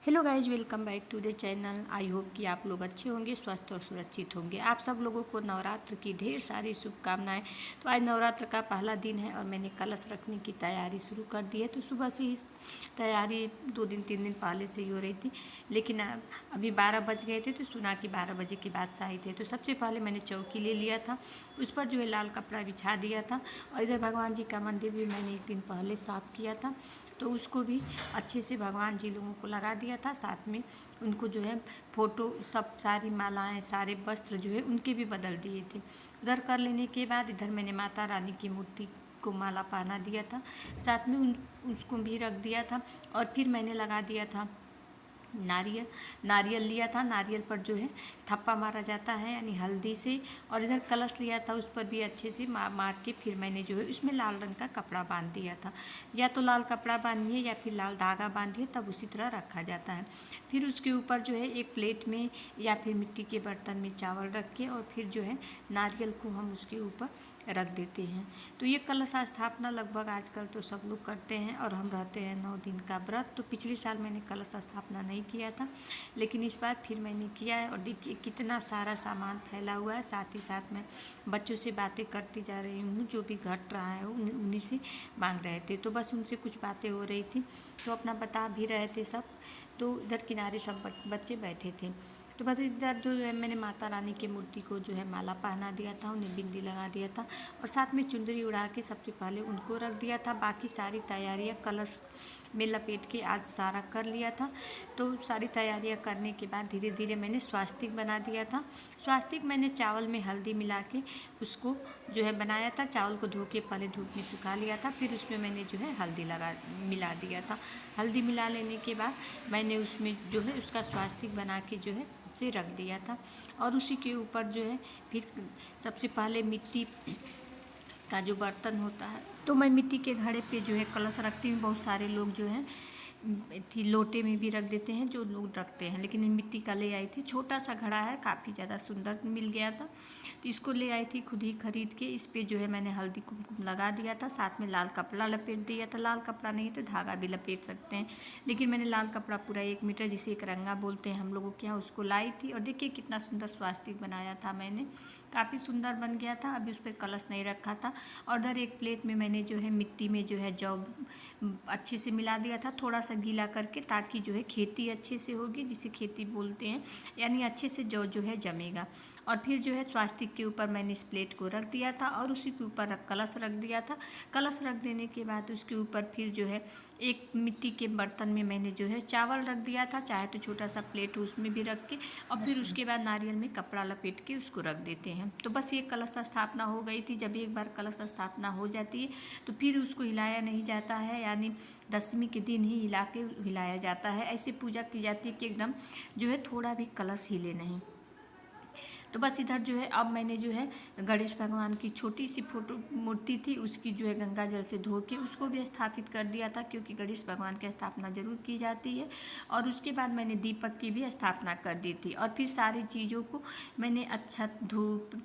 Hello guys, welcome back to the channel. I hope कि आप लोग अच्छे होंगे, स्वस्थ और सुरक्षित होंगे। आप सब लोगों को नवरात्र की ढेर सारी शुभकामनाएं। तो आज नवरात्र का पहला दिन है और मैंने कलश रखने की तैयारी शुरू कर दी है। तो सुबह से ही तैयारी 2 दिन 3 दिन पहले से ही हो रही थी, लेकिन अभी 12 बज गए थे तो सुना कि 12 बजे के बाद शाही थे। तो सबसे पहले मैंने चौकी ले लिया था, उस पर जो है लाल कपड़ा बिछा दिया था। और इधर भगवान जी का मंदिर भी मैंने एक दिन पहले साफ़ किया था, तो उसको भी अच्छे से भगवान जी लोगों को लगा दिया था। साथ में उनको जो है फ़ोटो सब सारी मालाएं सारे वस्त्र जो है उनके भी बदल दिए थे। उधर कर लेने के बाद इधर मैंने माता रानी की मूर्ति को माला पहना दिया था, साथ में उसको भी रख दिया था। और फिर मैंने लगा दिया था नारियल लिया था। नारियल पर जो है थप्पा मारा जाता है यानी हल्दी से। और इधर कलश लिया था, उस पर भी अच्छे से मार के फिर मैंने जो है इसमें लाल रंग का कपड़ा बांध दिया था। या तो लाल कपड़ा बांधिए या फिर लाल धागा बांधिए, तब उसी तरह रखा जाता है। फिर उसके ऊपर जो है एक प्लेट में या फिर मिट्टी के बर्तन में चावल रख के और फिर जो है नारियल को हम उसके ऊपर रख देते हैं। तो ये कलश स्थापना लगभग आजकल तो सब लोग करते हैं और हम रहते हैं 9 दिन का व्रत। तो पिछले साल मैंने कलश स्थापना नहीं किया था, लेकिन इस बार फिर मैंने किया है। और देखिए कितना सारा सामान फैला हुआ है। साथ ही साथ मैं बच्चों से बातें करती जा रही हूँ, जो भी घट रहा है उन्हीं से मांग रहे थे। तो बस उनसे कुछ बातें हो रही थी, तो अपना बता भी रहे थे सब। तो इधर किनारे सब बच्चे बैठे थे। तो बस इधर जो है मैंने माता रानी की मूर्ति को जो है माला पहना दिया था, उन्हें बिंदी लगा दिया था और साथ में चुंदरी उड़ा के सबसे पहले उनको रख दिया था। बाकी सारी तैयारियां कलश में लपेट के आज सारा कर लिया था। तो सारी तैयारियां करने के बाद धीरे धीरे मैंने स्वास्तिक बना दिया था। स्वास्तिक मैंने चावल में हल्दी मिला के उसको जो है बनाया था। चावल को धो के पहले धूप में सुखा लिया था, फिर उसमें मैंने जो है हल्दी मिला दिया था। हल्दी मिला लेने के बाद मैंने उसमें जो है उसका स्वास्तिक बना के जो है से रख दिया था। और उसी के ऊपर जो है फिर सबसे पहले मिट्टी का जो बर्तन होता है, तो मैं मिट्टी के घड़े पे जो है कलश रखती हूँ। बहुत सारे लोग जो हैं थी लोटे में भी रख देते हैं, जो लोग रखते हैं, लेकिन मिट्टी का ले आई थी। छोटा सा घड़ा है, काफ़ी ज़्यादा सुंदर मिल गया था, तो इसको ले आई थी खुद ही खरीद के। इस पे जो है मैंने हल्दी कुमकुम लगा दिया था, साथ में लाल कपड़ा लपेट दिया था। लाल कपड़ा नहीं तो धागा भी लपेट सकते हैं, लेकिन मैंने लाल कपड़ा पूरा 1 मीटर, जिसे एक रंगा बोलते हैं हम लोगों के यहाँ, उसको लाई थी। और देखिए कितना सुंदर स्वास्तिक बनाया था मैंने, काफ़ी सुंदर बन गया था। अभी उस पर कलश नहीं रखा था। और उधर एक प्लेट में मैंने जो है मिट्टी में जो है जौ अच्छे से मिला दिया था, थोड़ा सा गीला करके, ताकि जो है खेती अच्छे से होगी, जिसे खेती बोलते हैं, यानी अच्छे से जौ जो है जमेगा। और फिर जो है स्वास्तिक के ऊपर मैंने इस प्लेट को रख दिया था और उसी के ऊपर कलश रख दिया था। कलश रख देने के बाद उसके ऊपर फिर जो है एक मिट्टी के बर्तन में मैंने जो है चावल रख दिया था, चाहे तो छोटा सा प्लेट हो उसमें भी रख के, और फिर उसके बाद नारियल में कपड़ा लपेट के उसको रख देते हैं। तो बस ये कलश स्थापना हो गई थी। जब एक बार कलश स्थापना हो जाती है तो फिर उसको हिलाया नहीं जाता है, यानी दशमी के दिन ही हिलाया जाता है। ऐसे पूजा की जाती है कि एकदम जो है थोड़ा भी कलश हिले नहीं। तो बस इधर जो है अब मैंने जो है गणेश भगवान की छोटी सी फोटो मूर्ति थी, उसकी जो है गंगा जल से धो के उसको भी स्थापित कर दिया था, क्योंकि गणेश भगवान की स्थापना जरूर की जाती है। और उसके बाद मैंने दीपक की भी स्थापना कर दी थी। और फिर सारी चीज़ों को मैंने अक्षत धूप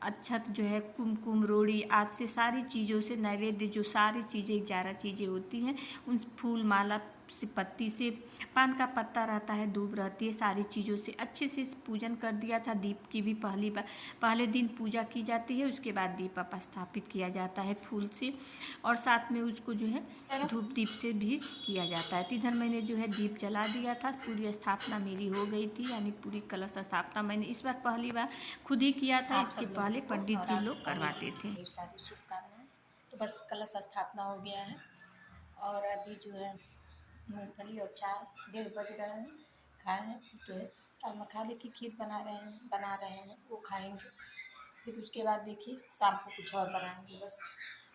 अक्षत जो है कुमकुम रोड़ी आज से सारी चीज़ों से नैवेद्य, जो सारी चीज़ें 11 चीज़ें होती हैं, उन फूल माला से पत्ती से, पान का पत्ता रहता है, दूब रहती है, सारी चीज़ों से अच्छे से पूजन कर दिया था। दीप की भी पहले दिन पूजा की जाती है, उसके बाद दीप स्थापित किया जाता है फूल से, और साथ में उसको जो है धूप दीप से भी किया जाता है। तो इधर मैंने जो है दीप जला दिया था। पूरी स्थापना मेरी हो गई थी, यानी पूरी कलश स्थापना मैंने इस बार पहली बार खुद ही किया था। इसके पहले पंडित जी लोग करवाते थे। ढेर सारी शुभकामनाएं। तो बस कलश स्थापना हो गया है और अभी जो है मूँगफली और चाय 1:30 बज रहे हैं, खाए हैं तो है और मखाने की खीर बना रहे हैं, वो खाएंगे। फिर उसके बाद देखिए शाम को कुछ और बनाएंगे बस।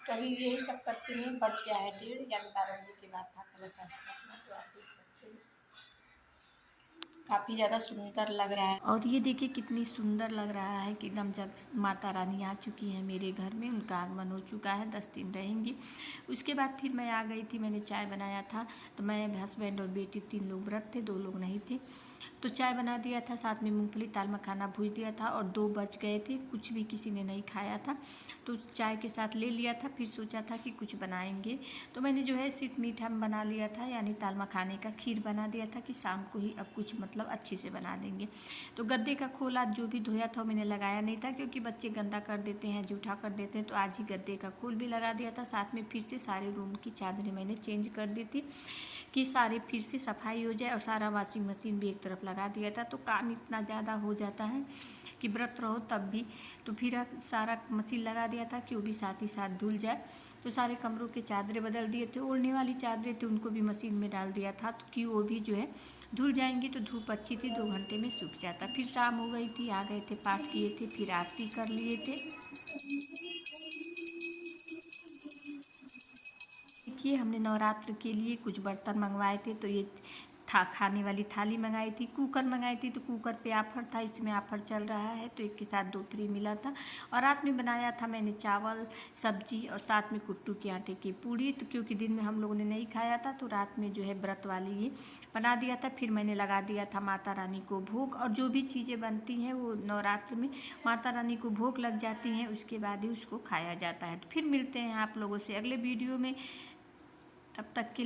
तो अभी यही सब करते में बज गया है 1:30, यानी 12 बजे के बाद था कलश स्थापना। तो आप देख सकते हैं काफ़ी ज़्यादा सुंदर लग रहा है। और ये देखिए कितनी सुंदर लग रहा है कि एकदम जब माता रानी आ चुकी हैं मेरे घर में, उनका आगमन हो चुका है, 10 दिन रहेंगी। उसके बाद फिर मैं आ गई थी, मैंने चाय बनाया था। तो मैं, हस्बैंड और बेटी 3 लोग व्रत थे, 2 लोग नहीं थे। तो चाय बना दिया था, साथ में मूंगफली दाल मखाना भूज दिया था और 2 बज गए थे, कुछ भी किसी ने नहीं खाया था। तो चाय के साथ ले लिया था, फिर सोचा था कि कुछ बनाएंगे। तो मैंने जो है सिर्फ मीठा बना लिया था, यानी दाल मखाने का खीर बना दिया था कि शाम को ही अब कुछ मतलब अच्छे से बना देंगे। तो गद्दे का खोल आज जो भी धोया था मैंने लगाया नहीं था, क्योंकि बच्चे गंदा कर देते हैं, जूठा कर देते हैं। तो आज ही गद्दे का खोल भी लगा दिया था, साथ में फिर से सारे रूम की चादरें मैंने चेंज कर दी थी कि सारे फिर से सफाई हो जाए, और सारा वॉशिंग मशीन भी एक तरफ लगा दिया था। तो काम इतना ज़्यादा हो जाता है कि व्रत रहो तब भी। तो फिर सारा मशीन लगा दिया था कि वो भी साथ ही साथ धुल जाए। तो सारे कमरों के चादरें बदल दिए थे, ओढ़ने वाली चादरें थी उनको भी मशीन में डाल दिया था, तो कि वो भी जो है धुल जाएंगी। तो धूप अच्छी थी, 2 घंटे में सूख जाता। फिर शाम हो गई थी, आ गए थे, पाठ किए थे, फिर आरती कर लिए थे। देखिए हमने नवरात्र के लिए कुछ बर्तन मंगवाए थे। तो ये था खाने वाली थाली मंगाई थी, कुकर मंगाई थी। तो कुकर पे ऑफर था, इसमें ऑफर चल रहा है, तो एक के साथ 2 फ्री मिला था। और रात में बनाया था मैंने चावल, सब्जी और साथ में कुट्टू के आटे की पूड़ी। तो क्योंकि दिन में हम लोगों ने नहीं खाया था, तो रात में जो है व्रत वाली ये बना दिया था। फिर मैंने लगा दिया था माता रानी को भोग। और जो भी चीज़ें बनती हैं वो नवरात्र में माता रानी को भोग लग जाती हैं, उसके बाद ही उसको खाया जाता है। तो फिर मिलते हैं आप लोगों से अगले वीडियो में, तब तक के